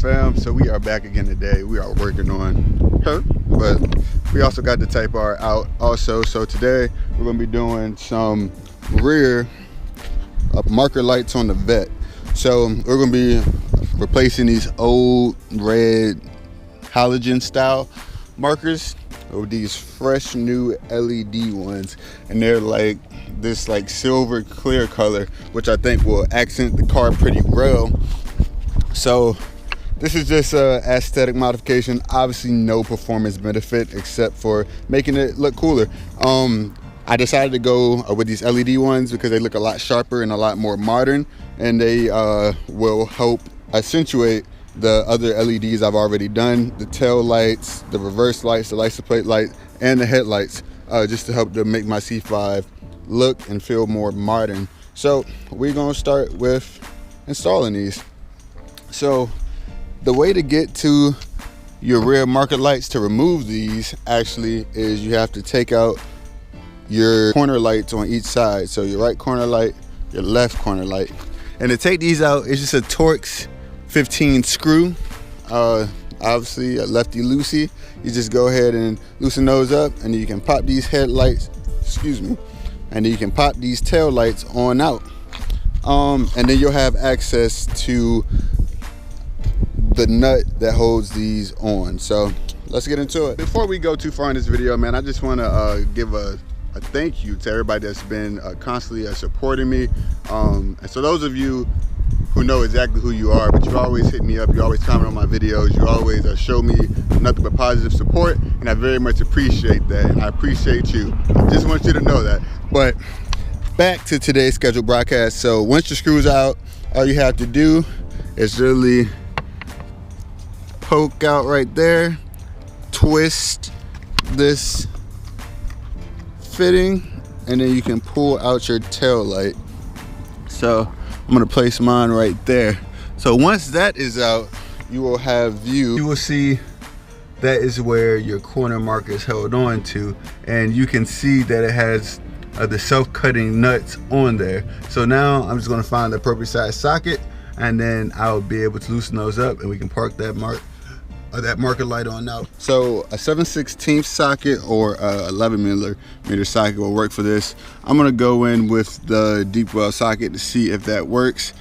fam? So we are back again today. We are working on her, but we also got the Type R out also. So today we're gonna be doing some rear marker lights on the Vette. So we're gonna be replacing these old red halogen style markers with these fresh new LED ones, and they're like this silver clear color, which I think will accent the car pretty well. So this is just a aesthetic modification, obviously no performance benefit except for making it look cooler. I decided to go with these LED ones because they look a lot sharper and a lot more modern, and they will help accentuate the other LEDs I've already done, the tail lights, the reverse lights, the license plate light, and the headlights, just to help to make my C5 look and feel more modern. So we're gonna start with installing these. So the way to get to your rear marker lights to remove these actually is you have to take out your corner lights on each side. So your right corner light, your left corner light. And to take these out, it's just a Torx 15 screw. Obviously a lefty loosey. You just go ahead and loosen those up, and you can pop these headlights, and then you can pop these tail lights on out. And then you'll have access to the nut that holds these on. So let's get into it. Before we go too far in this video, man, I just want to give a thank you to everybody that's been constantly supporting me. And so those of you who know exactly who you are, but you always hit me up, you always comment on my videos, you always show me nothing but positive support, and I very much appreciate that, and I appreciate you. I just want you to know that. But back to today's scheduled broadcast. So once your screw's out, all you have to do is really poke out right there, twist this fitting, and then you can pull out your tail light. So I'm gonna place mine right there. So once that is out, you will have view. You will see that is where your corner marker is held on to, and you can see that it has the self-cutting nuts on there. So now I'm just gonna find the appropriate size socket, and then I'll be able to loosen those up, and we can park that marker light on out. So a 7/16 socket or a 11mm socket will work for this. I'm gonna go in with the deep well socket to see if that works,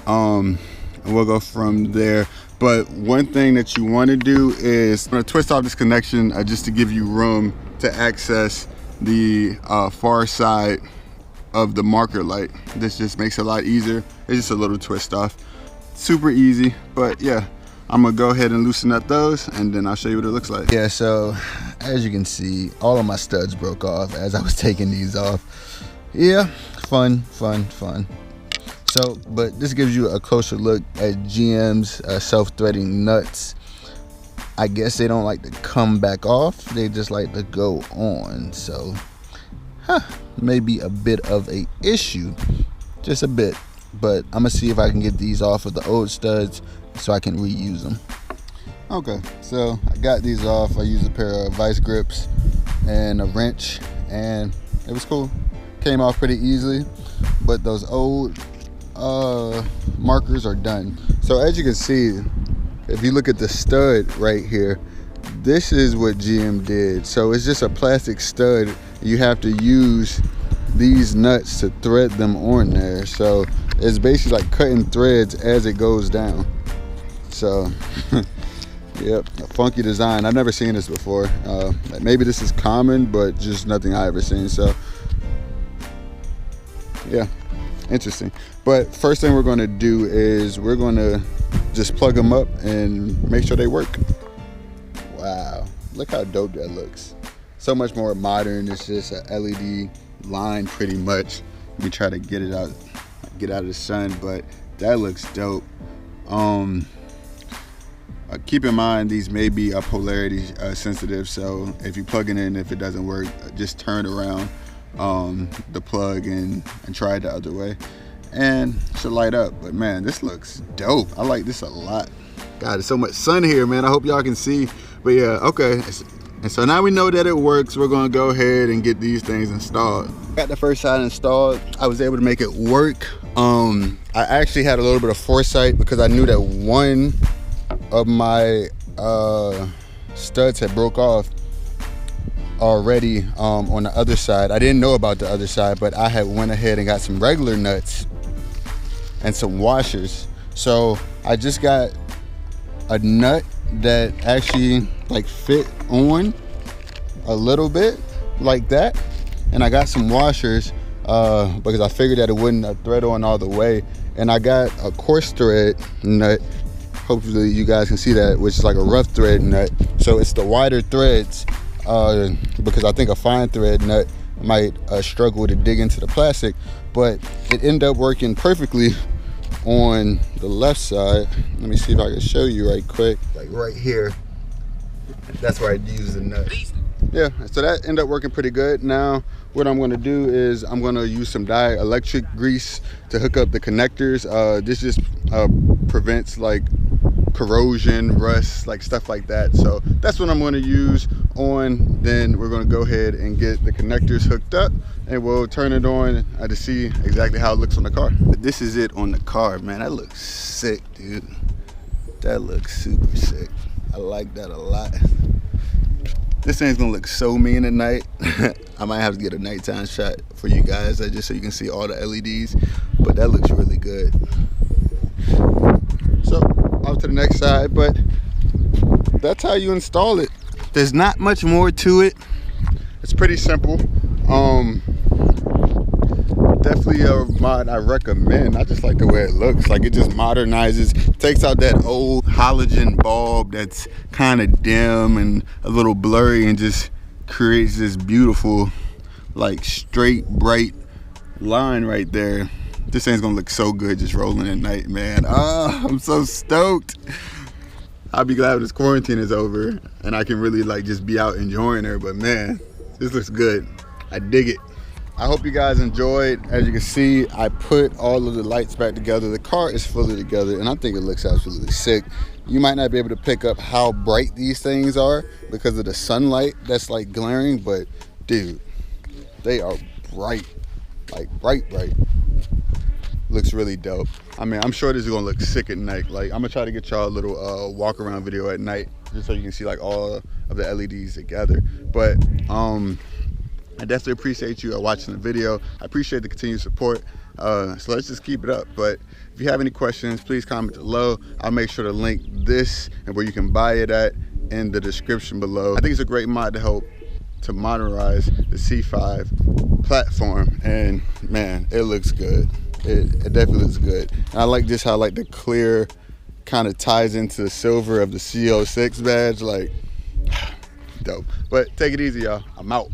and we'll go from there. But one thing that you want to do is I'm gonna twist off this connection just to give you room to access the far side of the marker light. This just makes it a lot easier. It's just a little twist off, super easy. But yeah, I'm gonna go ahead and loosen up those, and then I'll show you what it looks like. Yeah, so as you can see, all of my studs broke off as I was taking these off. Yeah, fun. So, but this gives you a closer look at GM's self-threading nuts. I guess they don't like to come back off, they just like to go on. So, maybe a bit of a issue, just a bit. But I'm gonna see if I can get these off of the old studs so I can reuse them. Okay, so I got these off. I used a pair of vice grips and a wrench, and it was cool. Came off pretty easily, but those old markers are done. So as you can see, if you look at the stud right here, this is what GM did. So it's just a plastic stud. You have to use these nuts to thread them on there. So it's basically like cutting threads as it goes down. So yep, a funky design. I've never seen this before. Maybe this is common, but just nothing I ever seen. So yeah, interesting. But first thing we're going to do is we're going to just plug them up and make sure they work. Wow, look how dope that looks. So much more modern. It's just a LED line pretty much. Let me try to get it out, get out of the sun, but that looks dope. Keep in mind these may be polarity sensitive, so if you plug it in, if it doesn't work, just turn around the plug and try it the other way, and it should light up. But man, this looks dope. I like this a lot. God, there's so much sun here, man. I hope y'all can see. But yeah, okay. And so now we know that it works. We're gonna go ahead and get these things installed. Got the first side installed. I was able to make it work. I actually had a little bit of foresight because I knew that one of my studs had broke off already on the other side. I didn't know about the other side, but I had went ahead and got some regular nuts and some washers. So I just got a nut that actually like fit on a little bit like that, and I got some washers because I figured that it wouldn't thread on all the way, and I got a coarse thread nut. Hopefully you guys can see that, which is like a rough thread nut. So it's the wider threads because I think a fine thread nut might struggle to dig into the plastic, but it ended up working perfectly on the left side. Let me see if I can show you right quick. Like right here, that's where I use the nut. Yeah, so that ended up working pretty good. Now what I'm going to do is I'm going to use some dielectric grease to hook up the connectors. This just prevents like corrosion, rust, like stuff like that. So that's what I'm going to use on. Then we're going to go ahead and get the connectors hooked up, and we'll turn it on to see exactly how it looks on the car. But this is it on the car, man. That looks sick, dude. That looks super sick. I like that a lot. This thing's gonna look so mean at night. I might have to get a nighttime shot for you guys, just so you can see all the LEDs, but that looks really good. So off to the next side, but that's how you install it. There's not much more to it. It's pretty simple. Definitely a mod I recommend. I just like the way it looks. Like it just modernizes, takes out that old halogen bulb that's kind of dim and a little blurry, and just creates this beautiful, like straight, bright line right there. This thing's gonna look so good just rolling at night, man. Oh, I'm so stoked. I'll be glad when this quarantine is over and I can really like just be out enjoying her. But man, this looks good. I dig it. I hope you guys enjoyed. As you can see, I put all of the lights back together. The car is fully together, and I think it looks absolutely sick. You might not be able to pick up how bright these things are because of the sunlight that's like glaring, but dude, they are bright, like bright. Looks really dope. I mean, I'm sure this is gonna look sick at night. Like, I'm gonna try to get y'all a little walk around video at night, just so you can see like all of the LEDs together. But I definitely appreciate you watching the video. I appreciate the continued support. So let's just keep it up. But if you have any questions, please comment below. I'll make sure to link this and where you can buy it at in the description below. I think it's a great mod to help to modernize the C5 platform. And man, it looks good. It definitely looks good. And I like just how like the clear kind of ties into the silver of the C06 badge. Like, dope. But take it easy, y'all. I'm out.